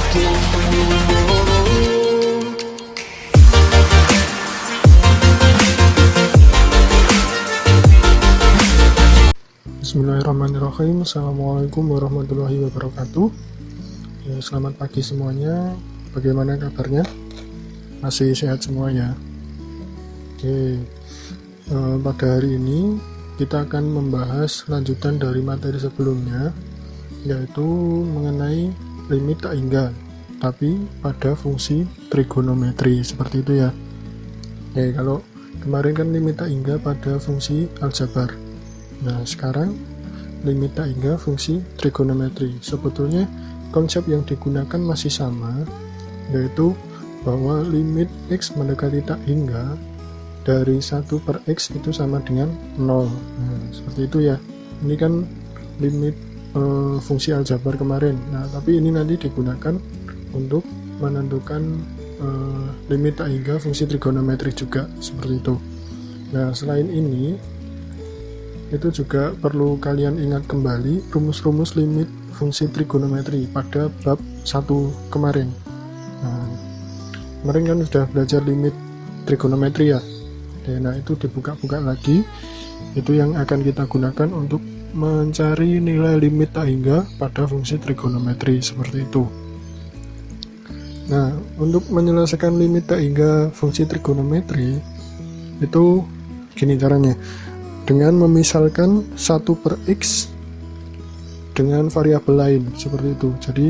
Bismillahirrahmanirrahim. Assalamualaikum warahmatullahi wabarakatuh. Ya, selamat pagi semuanya. Bagaimana kabarnya? Masih sehat semua ya? Oke, pada hari ini kita akan membahas lanjutan dari materi sebelumnya, yaitu mengenai limit tak hingga, tapi pada fungsi trigonometri, seperti itu ya. Oke, kalau kemarin kan limit tak hingga pada fungsi aljabar. Nah, sekarang limit tak hingga fungsi trigonometri. Sebetulnya konsep yang digunakan masih sama, yaitu bahwa limit x mendekati tak hingga dari 1 per x itu sama dengan 0. Nah, seperti itu ya. Ini kan limit fungsi aljabar kemarin. Nah, tapi ini nanti digunakan untuk menentukan limit tak hingga fungsi trigonometri juga, seperti itu. Nah, selain ini itu juga perlu kalian ingat kembali rumus-rumus limit fungsi trigonometri pada bab 1 kemarin. Nah, kemarin kan sudah belajar limit trigonometri ya. Nah, itu dibuka-buka lagi. Itu yang akan kita gunakan untuk mencari nilai limit tak hingga pada fungsi trigonometri, seperti itu. Nah, untuk menyelesaikan limit tak hingga fungsi trigonometri itu gini caranya. Dengan memisalkan 1 per x dengan variabel lain, seperti itu. Jadi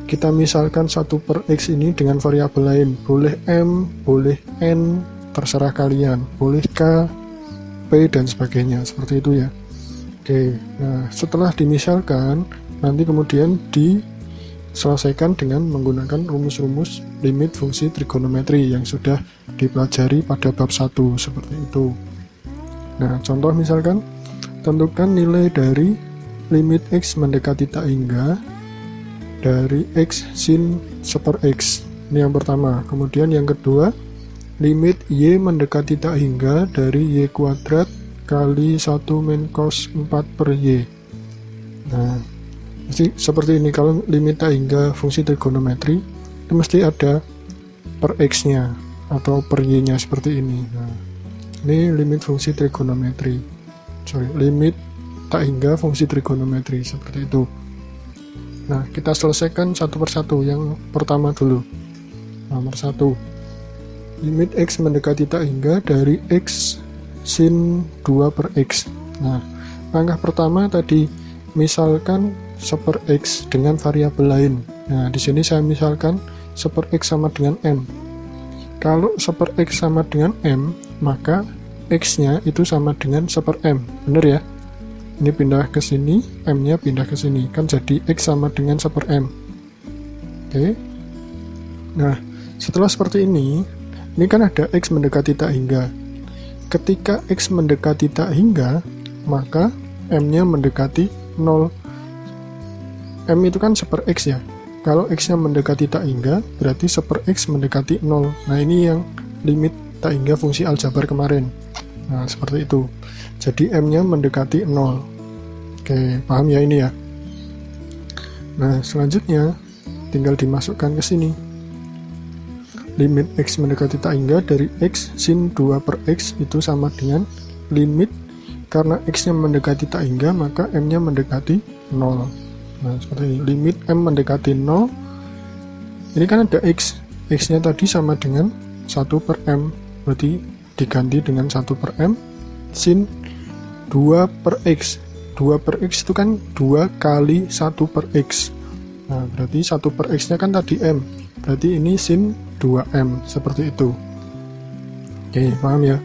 kita misalkan 1 per x ini dengan variabel lain, boleh m, boleh n, terserah kalian, boleh k, p, dan sebagainya, seperti itu ya. Oke, nah setelah dimisalkan, nanti kemudian diselesaikan dengan menggunakan rumus-rumus limit fungsi trigonometri yang sudah dipelajari pada bab 1, seperti itu. Nah, contoh misalkan, tentukan nilai dari limit x mendekati tak hingga dari x sin 1 per x. Ini yang pertama. Kemudian yang kedua, limit y mendekati tak hingga dari y kuadrat kali 1 min cos 4 per y. Nah, mesti seperti ini. Kalau limit tak hingga fungsi trigonometri, itu mesti ada per x-nya atau per y-nya seperti ini. Nah, ini limit fungsi trigonometri. Limit tak hingga fungsi trigonometri, seperti itu. Nah, kita selesaikan satu persatu. Yang pertama dulu. Nomor 1. Limit x mendekati tak hingga dari x sin 2 per x. Nah, langkah pertama tadi misalkan 1 per x dengan variabel lain. Nah, di sini saya misalkan 1 per x sama dengan m. Kalau 1 per x sama dengan m, maka x-nya itu sama dengan 1 per m. Benar ya? Ini pindah ke sini, m-nya pindah ke sini. Kan jadi x sama dengan 1 per m. Oke. Nah, setelah seperti ini kan ada x mendekati tak hingga. Ketika x mendekati tak hingga, maka m-nya mendekati 0. M itu kan 1 per x ya. Kalau x-nya mendekati tak hingga, berarti 1 per x mendekati 0. Nah, ini yang limit tak hingga fungsi aljabar kemarin. Nah, seperti itu. Jadi m-nya mendekati 0. Oke, paham ya ini ya? Nah, selanjutnya tinggal dimasukkan ke sini. Limit x mendekati tak hingga dari x sin 2 per x itu sama dengan limit, karena x-nya mendekati tak hingga, maka m-nya mendekati 0. Nah, seperti ini. Limit m mendekati 0. Ini kan ada x. X-nya tadi sama dengan 1 per m. Berarti diganti dengan 1 per m sin 2 per x. 2 per x itu kan 2 kali 1 per x. Nah, berarti 1 per x nya kan tadi m. Berarti ini sin 2m, seperti itu. Oke, paham ya?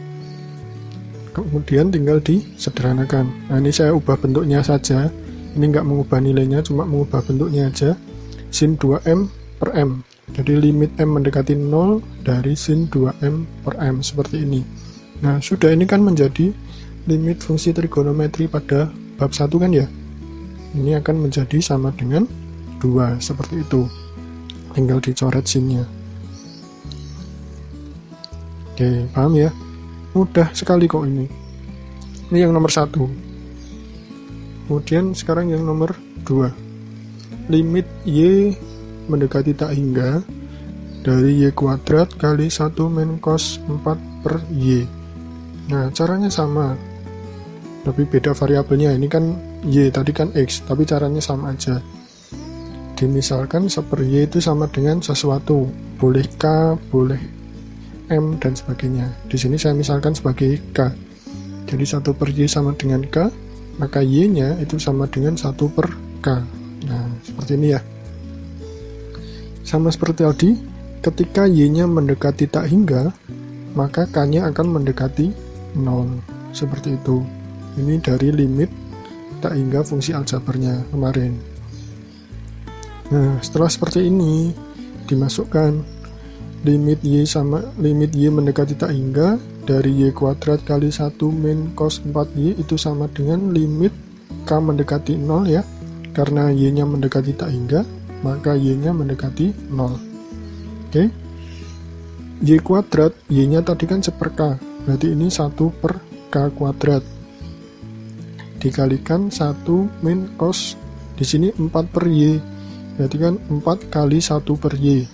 Kemudian tinggal disederhanakan. Nah, ini saya ubah bentuknya saja. Ini nggak mengubah nilainya, cuma mengubah bentuknya aja. Sin 2m per m. Jadi limit m mendekati 0 dari sin 2m per m, seperti ini. Nah, sudah, ini kan menjadi limit fungsi trigonometri pada bab 1 kan ya. Ini akan menjadi sama dengan 2, seperti itu. Tinggal dicoret sinnya. Oke, paham ya? Mudah sekali kok ini. Ini yang nomor 1. Kemudian sekarang yang nomor 2. Limit y mendekati tak hingga dari Y kuadrat kali 1 min cos 4 per Y. Nah, caranya sama, tapi beda variabelnya. Ini kan Y, tadi kan X, tapi caranya sama aja. Dimisalkan 1 per Y itu sama dengan sesuatu, boleh K, boleh M, dan sebagainya. Di sini saya misalkan sebagai K. Jadi 1 per Y sama dengan K, maka Y-nya itu sama dengan 1 per K. Nah, seperti ini ya. Sama seperti tadi, ketika Y-nya mendekati tak hingga, maka K-nya akan mendekati 0. Seperti itu. Ini dari limit tak hingga fungsi aljabarnya kemarin. Nah, setelah seperti ini, dimasukkan limit Y mendekati tak hingga dari Y kuadrat kali 1 min cos 4Y itu sama dengan limit K mendekati 0 ya. Karena Y-nya mendekati tak hingga, maka Y-nya mendekati 0. Oke, Y kuadrat, Y-nya tadi kan 1 per K, berarti ini 1 per K kuadrat dikalikan 1 min cos, di sini 4 per Y, berarti kan 4 kali 1 per Y.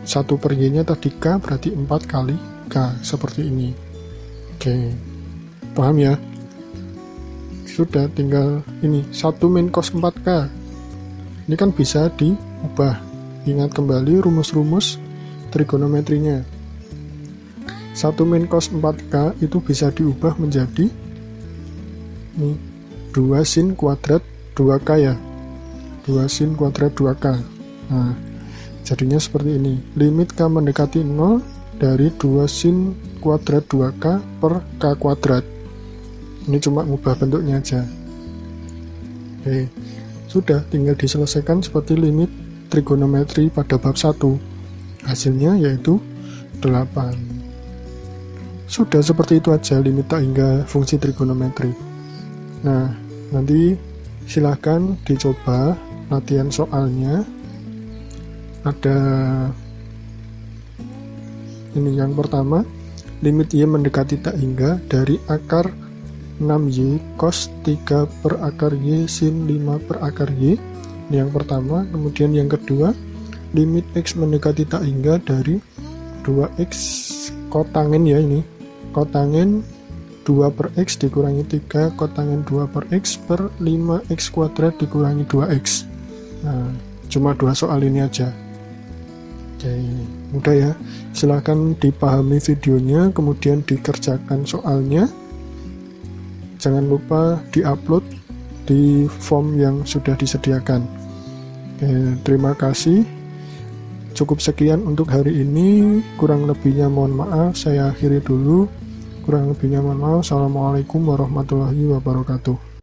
1 per Y-nya tadi K, berarti 4 kali K, seperti ini. Oke, paham ya? Sudah, tinggal ini 1 min cos 4K. Ini kan bisa diubah. Ingat kembali rumus-rumus trigonometrinya. 1 min cos 4K itu bisa diubah menjadi ini 2 sin kuadrat 2K ya. 2 sin kuadrat 2K. Nah, jadinya seperti ini. Limit K mendekati 0 dari 2 sin kuadrat 2K per K kuadrat. Ini cuma ngubah bentuknya aja. Oke, sudah, tinggal diselesaikan seperti limit trigonometri pada bab 1. Hasilnya yaitu 8. Sudah, seperti itu aja limit tak hingga fungsi trigonometri. Nah, nanti silahkan dicoba latihan soalnya. Ada ini yang pertama, limit Y mendekati tak hingga dari akar 6Y cos 3 per akar Y sin 5 per akar Y. Ini yang pertama. Kemudian yang kedua, limit X mendekati tak hingga dari 2X kotangen ya, ini kotangen 2 per X dikurangi 3 kotangen 2 per X per 5X kuadrat dikurangi 2X. Nah, cuma 2 soal ini aja. Oke, mudah ya. Silahkan dipahami videonya, kemudian dikerjakan soalnya. Jangan lupa diupload di form yang sudah disediakan. Oke, terima kasih. Cukup sekian untuk hari ini. Kurang lebihnya mohon maaf. Saya akhiri dulu. Kurang lebihnya mohon maaf. Assalamualaikum warahmatullahi wabarakatuh.